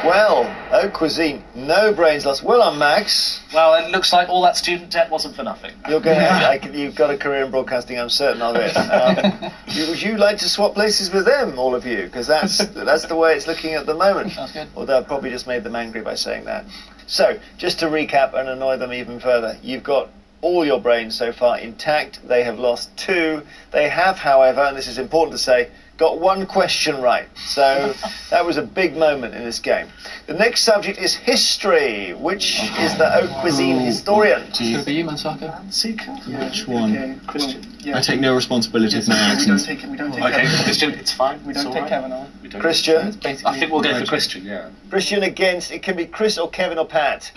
Well, haute cuisine, no brains lost. Well on, Max. Well, it looks like all that student debt wasn't for nothing. You're going to, you've got a career in broadcasting, I'm certain of it. Would you like to swap places with them, all of you? Because that's the way it's looking at the moment. Sounds good. Although I've probably just made them angry by saying that. So, just to recap and annoy them even further, you've got all your brains so far intact. They have lost 2. They have, however, and this is important to say, got 1 question right. So that was a big moment in this game. The next subject is history. Which is the haute cuisine historian? Should it be you, Mansaka? Which one? Okay, Christian. I take no responsibility for my actions. We don't take okay, Christian, it's fine. We don't take Kevin on. Christian? I think we'll go for Christian, yeah. Christian against, it can be Chris or Kevin or Pat.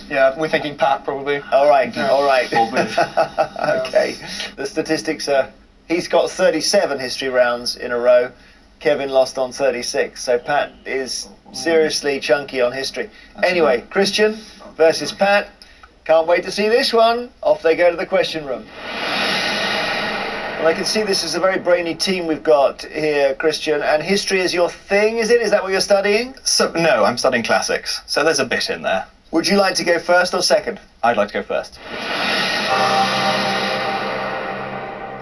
Yeah, we're thinking Pat, probably. All right, all right. Okay, the statistics are, he's got 37 history rounds in a row. Kevin lost on 36, so Pat is seriously chunky on history. Anyway, Christian versus Pat. Can't wait to see this one. Off they go to the question room. Well, I can see this is a very brainy team we've got here, Christian, and history is your thing, is it? Is that what you're studying? So, no, I'm studying classics, so there's a bit in there. Would you like to go first or second? I'd like to go first.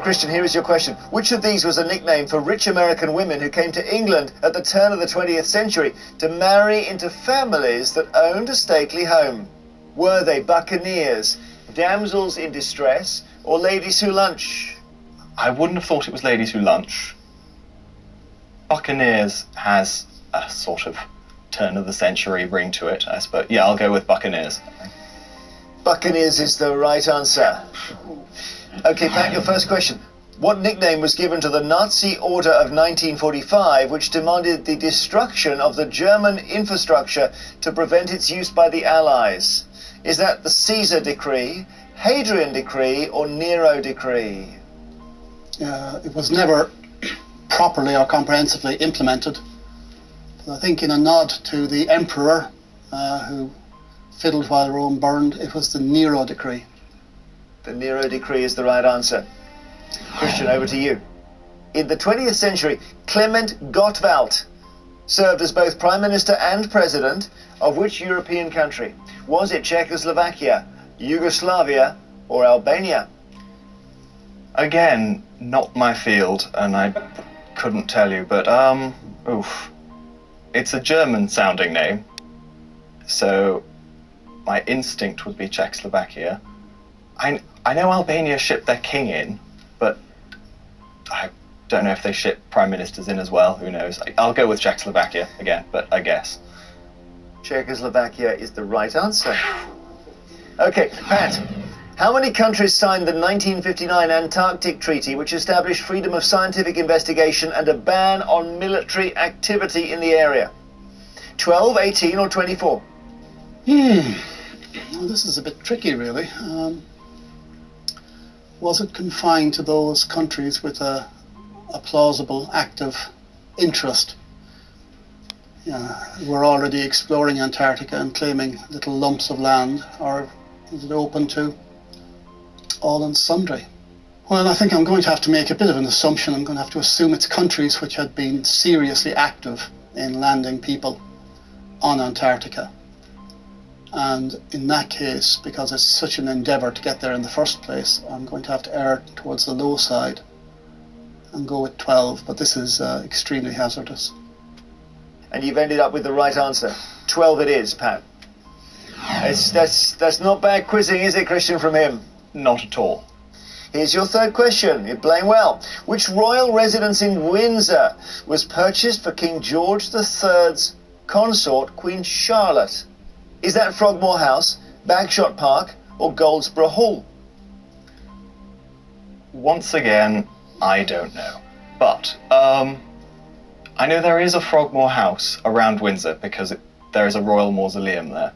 Christian, here is your question. Which of these was a nickname for rich American women who came to England at the turn of the 20th century to marry into families that owned a stately home? Were they buccaneers, damsels in distress, or ladies who lunch? I wouldn't have thought it was ladies who lunch. Buccaneers has a sort of turn of the century ring to it, I suppose. Yeah, I'll go with Buccaneers. Buccaneers is the right answer. Okay, Pat, your first question. What nickname was given to the Nazi order of 1945, which demanded the destruction of the German infrastructure to prevent its use by the Allies? Is that the Caesar Decree, Hadrian Decree, or Nero Decree? It was never properly or comprehensively implemented. But I think in a nod to the emperor who fiddled while Rome burned, it was the Nero Decree. The Nero Decree is the right answer. Christian, over to you. In the 20th century, Clement Gottwald served as both Prime Minister and President of which European country? Was it Czechoslovakia, Yugoslavia, or Albania? Again, not my field, and I couldn't tell you, but, it's a German-sounding name, so my instinct would be Czechoslovakia. I know Albania shipped their king in, but I don't know if they ship prime ministers in as well, who knows. I'll go with Czechoslovakia again, but I guess. Czechoslovakia is the right answer. Okay, Pat. How many countries signed the 1959 Antarctic Treaty, which established freedom of scientific investigation and a ban on military activity in the area? 12, 18, or 24? Well, this is a bit tricky, really. Was it confined to those countries with a plausible active interest? We're already exploring Antarctica and claiming little lumps of land, or is it open to all and sundry? Well, I think I'm going to have to make a bit of an assumption. I'm going to have to assume it's countries which had been seriously active in landing people on Antarctica. And in that case, because it's such an endeavour to get there in the first place, I'm going to have to err towards the low side and go with 12, but this is extremely hazardous. And you've ended up with the right answer. 12 it is, Pat. That's not bad quizzing, is it, Christian, from him? Not at all. Here's your third question. You're playing well. Which royal residence in Windsor was purchased for King George III's consort, Queen Charlotte? Is that Frogmore House, Bagshot Park, or Goldsborough Hall? Once again, I don't know. But, I know there is a Frogmore House around Windsor because there is a royal mausoleum there.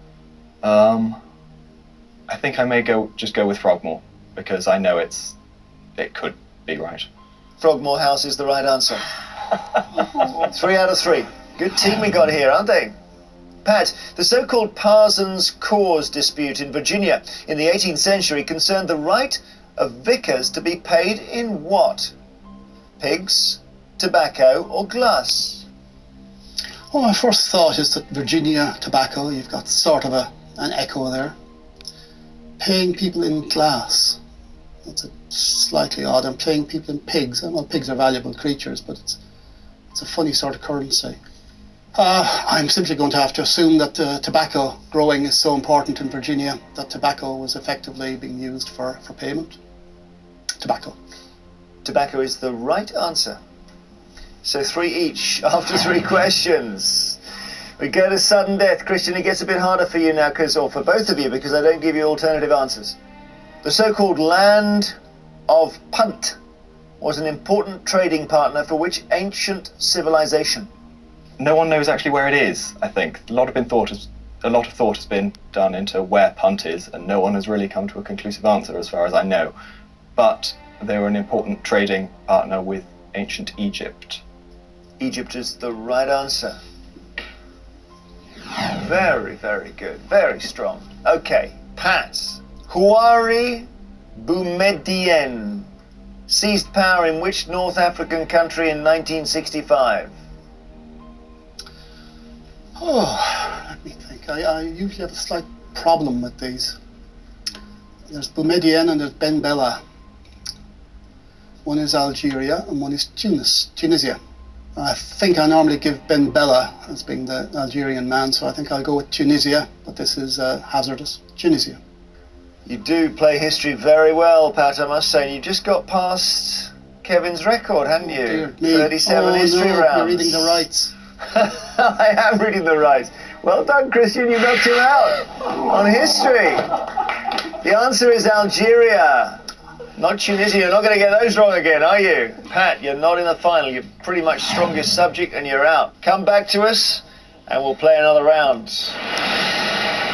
I think I may just go with Frogmore because I know it could be right. Frogmore House is the right answer. 3 out of 3. Good team we got here, aren't they? Pat, the so-called Parsons Cause dispute in Virginia in the 18th century concerned the right of vicars to be paid in what? Pigs, tobacco, or glass? Well, my first thought is that Virginia tobacco, you've got sort of an echo there. Paying people in glass, that's a slightly odd. And paying people in pigs. Well, pigs are valuable creatures, but it's a funny sort of currency. I'm simply going to have to assume that tobacco growing is so important in Virginia that tobacco was effectively being used for payment. Tobacco. Tobacco is the right answer. So 3 each after 3 questions. We go to sudden death. Christian, it gets a bit harder for you now, or for both of you, because I don't give you alternative answers. The so-called land of Punt was an important trading partner for which ancient civilization? No one knows actually where it is, I think. A lot of thought has been done into where Punt is, and no one has really come to a conclusive answer as far as I know. But they were an important trading partner with ancient Egypt. Egypt is the right answer. Very, very good. Very strong. Okay, Pat. Houari Boumediene seized power in which North African country in 1965? Oh, let me think. I usually have a slight problem with these. There's Boumediene and there's Ben Bella. One is Algeria and one is Tunisia. I think I normally give Ben Bella as being the Algerian man, so I think I'll go with Tunisia, but this is hazardous. Tunisia. You do play history very well, Pat, I must say. You just got past Kevin's record, hadn't you? Dear me. 37 history no, rounds. You're reading the rights. I am reading the rights. Well done, Christian, you knocked him out on history. The answer is Algeria, not Tunisia. You're not going to get those wrong again, are you? Pat, you're not in the final. You're pretty much strongest subject and you're out. Come back to us and we'll play another round.